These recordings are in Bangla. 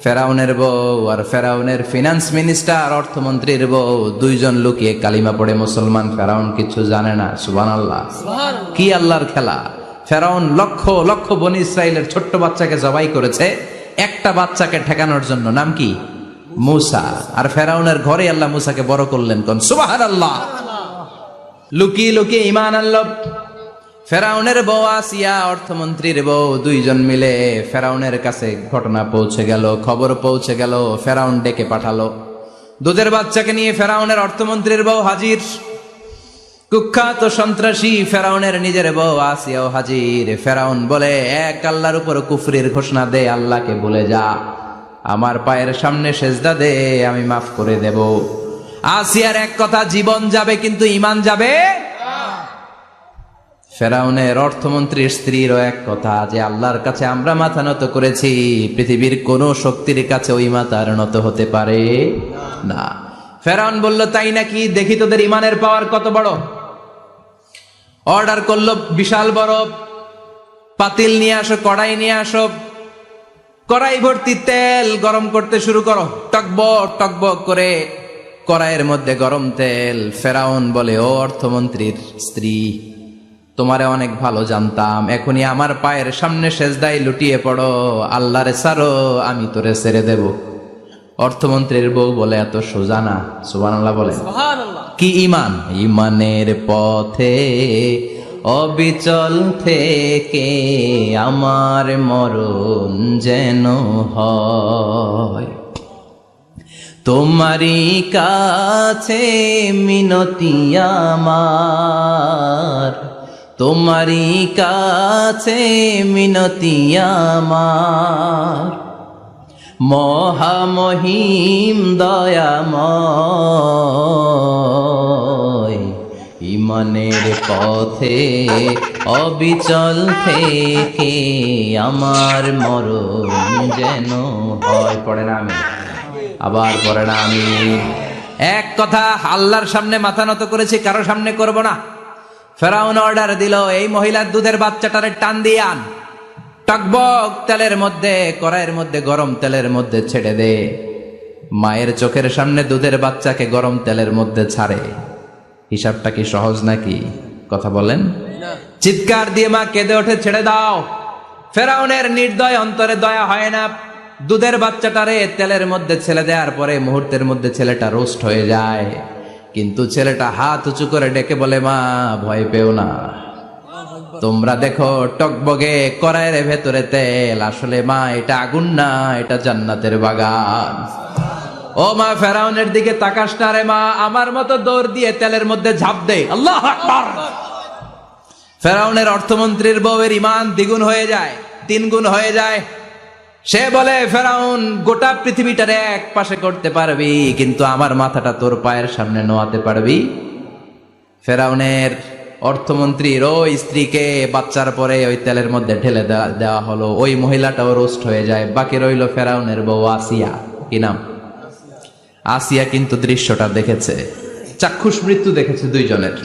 ফেরাউনের বউ আর ফেরাউনের ফিনান্স মিনিস্টার অর্থমন্ত্রীর বউ দুইজন লুকিয়ে কালিমা পড়ে মুসলমান। ফেরাউন কিছু জানে না। সুবহানাল্লাহ। কি আল্লাহর খেলা! ফেরাউন লক্ষ লক্ষ বনি ইসরাইলের ছোট্ট বাচ্চাকে জবাই করেছে একটা বাচ্চাকে ঠেকানোর জন্য। নাম কি? মুসা। আর ফেরাউনের ঘরে আল্লাহ মুসাকে বড় করলেন। কোন সুবহানাল্লাহ। লুকিয়ে লুকিয়ে ঈমান আনলো। ফেরাউনের বউ আসিয়া অর্থমন্ত্রীর বউ দুইজন মিলে ফেরাউনের কাছে ঘটনা পৌঁছে গেল, খবর পৌঁছে গেল। ফেরাউন ডেকে পাঠালো দুধের বাচ্চাকে নিয়ে। ফেরাউনের অর্থমন্ত্রীর বউ হাজির। কুখ্যাত সন্ত্রাসী ফেরাউনের নিজের বউ আসিয়াও হাজির। ফেরাউন বলে, এক আল্লাহর উপর কুফরির ঘোষণা দে, আল্লাহকে ভুলে যা, আমার পায়ের সামনে সেজদা দে, আমি মাফ করে দেব। আসিয়ার এক কথা, জীবন যাবে কিন্তু ঈমান যাবে। ফেরাউনের অর্থমন্ত্রীর স্ত্রীরও এক কথা, যে আল্লাহর কাছে আমরা মাথা নত করেছি, পৃথিবীর কোন শক্তির কাছে ওই মাথা আর নত হতে পারে না। ফেরাউন বলল, তাই নাকি? দেখি তোদের ঈমানের পাওয়ার কত বড়। অর্ডার করলো, বিশাল বড় পাতিল নিয়ে আসো, কড়াই নিয়ে আসো, কড়াই ভর্তি তেল গরম করতে শুরু করো। টকবক টকবক করে কড়াইয়ের মধ্যে গরম তেল। ফেরাউন বলে, ও অর্থমন্ত্রীর স্ত্রী, তোমারে অনেক ভালো জানতাম, এখনই আমার পায়ের সামনে সেজদায় লুটিয়ে পড়ো, আল্লাহরে ছাড়ো, আমি তোরে ছেড়ে দেব। অর্থমন্ত্রীর বউ বলে, এত সোজা না। সুবহানাল্লাহ বলে। কি ঈমান? ঈমানের পথে অবিচল থেকে আমার মরণ যেন হয়, তোমারই কাছে মিনতি আমার, তোমারই কাছে মিনতি আমার, মহামহিম দয়াময়, ঈমানের পথে অবিচল থেকে আমার মরণ যেন হয়। পড়ে না আমি, আবার পড়ে না আমি। এক কথা, আল্লাহর সামনে মাথা নত করেছি, কারো সামনে করব না। ফেরাউন অর্ডার দিল, এই মহিলার দুধের বাচ্চাটারে টান দিয়ে আন, টকবক তেলের মধ্যে, কড়াইয়ের মধ্যে গরম তেলের মধ্যে ছেড়ে দে। মায়ের চোখের সামনে দুধের বাচ্চাকে গরম তেলের মধ্যে ছাড়ে। হিসাবটা কি সহজ নাকি? কথা বলেন। চিৎকার দিয়ে মা কেঁদে ওঠে, ছেড়ে দাও। ফেরাউনের নির্দয় অন্তরে দয়া হয় না। দুধের বাচ্চাটারে তেলের মধ্যে ছেড়ে দেওয়ার পরে মুহূর্তের মধ্যে ছেলেটা রোস্ট হয়ে যায়। কিন্তু ছেলেটা হাত উঁচু করে ডেকে বলে, মা ভয় পেও না, তোমরা দেখো টকবগে কড়াইয়ের ভেতরে তেল, আসলে মা এটা আগুন না, এটা জান্নাতের বাগান। ও মা, ফেরাউনের দিকে তাকাস না রে মা, আমার মতো দৌড় দিয়ে তেলের মধ্যে ঝাঁপ দে। আল্লাহু আকবার। ফেরাউনের অর্থমন্ত্রীর বউয়ের ঈমান দ্বিগুণ হয়ে যায়, তিনগুণ হয়ে যায়। সে বলে, ফেরাউন, গোটা পৃথিবীটারে এক পাশে করতে পারবি, কিন্তু আমার মাথাটা তোর পায়ের সামনে নোয়াতে পারবি? ফেরাউনের অর্থমন্ত্রীর ওই স্ত্রীকে বাচ্চার পরে ওই তেলের মধ্যে ঢেলে দেওয়া হলো। ওই মহিলাটাও রোস্ট হয়ে যায়। বাকি রইল ফেরাউনের বউ আসিয়া। কি নাম? আসিয়া কিন্তু দৃশ্যটা দেখেছে, চাক্ষুষ মৃত্যু দেখেছে দুইজনের।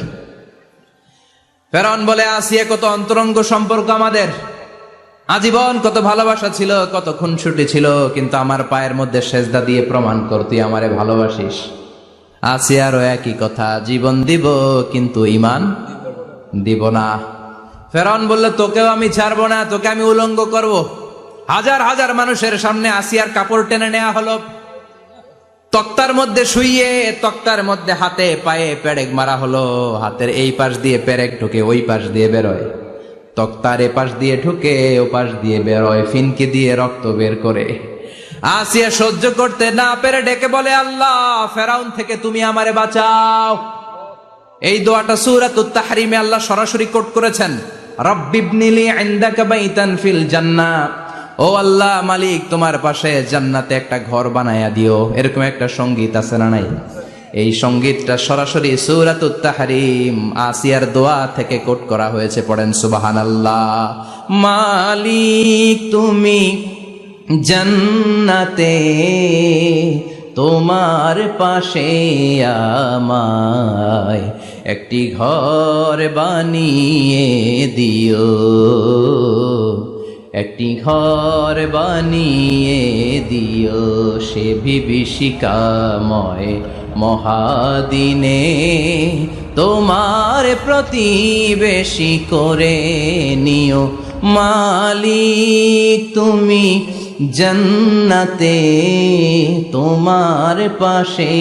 ফেরাউন বলে, আসিয়া, কত অন্তরঙ্গ সম্পর্ক আমাদের, আজীবন কত ভালোবাসা ছিল, কত খুনসুটি ছিল, কিন্তু আমার পায়ের মধ্যে সেজদা দিয়ে প্রমাণ কর তুই আমারে ভালোবাসিস। আসিয়ারও একই কথা, জীবন দিব কিন্তু ঈমান দিব না। ফেরাউন বলল, তোকেও আমি ছাড়বো না, তোকে আমি উলঙ্গ করব। হাজার হাজার মানুষের সামনে আসিয়ার কাপড় টেনে নেওয়া হলো, তক্তার মধ্যে শুইয়ে তক্তার মধ্যে হাতে পায়ে পেরেক মারা হলো। হাতের এই পাশ দিয়ে পেরেক ঢুকে ওই পাশ দিয়ে বেরোয়, তক্তার এ পাশ দিয়ে ঢুকে ও পাশ দিয়ে বেরোয়, ফিনকি দিয়ে রক্ত বের করে। আসিয়া সহ্য করতে না পেরে ডেকে বলে, আল্লাহ, ফেরাউন থেকে তুমি আমারে বাঁচাও। এই দোয়াটা সূরাতুত তাহরিমে আল্লাহ সরাসরি কোট করেছেন, রব্বিবনিলি ইনদাকা বাইতান ফিল জান্নাহ, ও আল্লাহ মালিক, তোমার পাশে জান্নাতে একটা ঘর বানায়া দিও। এরকম একটা সঙ্গীত আছে না নাই? এই সঙ্গীতটা সরাসরি সূরাতুত তাহরিম আসিয়ার দোয়া থেকে কোট করা হয়েছে। পড়েন সুবহানাল্লাহ। মালিক তুমি জান্নাতে তোমার পাশে আমায় একটি ঘর বানিয়ে দিও, একটি ঘর বানিয়ে দিও সে বিভীষিকাময় মহাদিনে, তোমার প্রতিবেশী করে নিও মালিক তুমি জান্নাতে, তোমার পাশে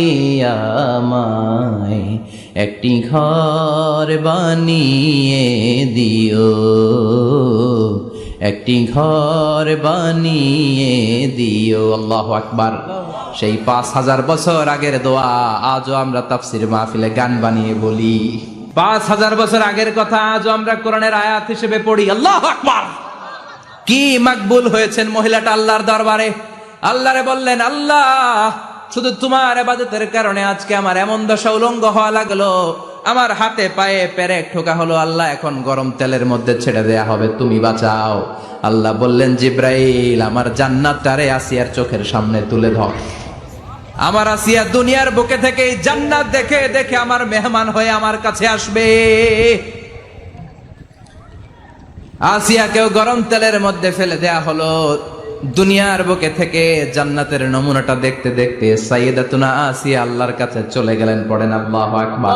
আমায় একটি ঘর বানিয়ে দিও, একটি ঘর বানিয়ে দিও। আল্লাহু আকবার। সেই 5000 বছর আগের দোয়া আজও আমরা তাফসীর মাহফিলে গান বানিয়ে বলি। 5000 বছর আগের কথা আজও আমরা কোরআনের আয়াত হিসেবে পড়ি। আল্লাহু আকবার। কি মাকবুল হয়েছেন মহিলাটা আল্লাহর দরবারে। আল্লাহরে বললেন, আল্লাহ শুধু তোমার ইবাদতের কারণে আজকে আমার এমন দশা উলঙ্গ হওয়া লাগলো, আমার হাতে পায়ে পেরেক ঠোকা হলো, আল্লাহ এখন গরম তেলের মধ্যে ছেড়ে দেয়া হবে, তুমি বাঁচাও। আল্লাহ বললেন, জিব্রাইল আমার জান্নাতটারে আসিয়ার চোখের সামনে তুলে ধর। আমার আসিয়া দুনিয়ার বুকে থেকে জান্নাত দেখে দেখে আমার মেহমান হয়ে আমার কাছে আসবে। আসিয়াকেও গরম তেলের মধ্যে ফেলে দেয়া হলো। দুনিয়ার বুকে থেকে জান্নাতের নমুনাটা দেখতে দেখতে সাইয়েদাতুনা আসিয়া আল্লাহর কাছে চলে গেলেন। পড়েন আল্লাহু আকবার।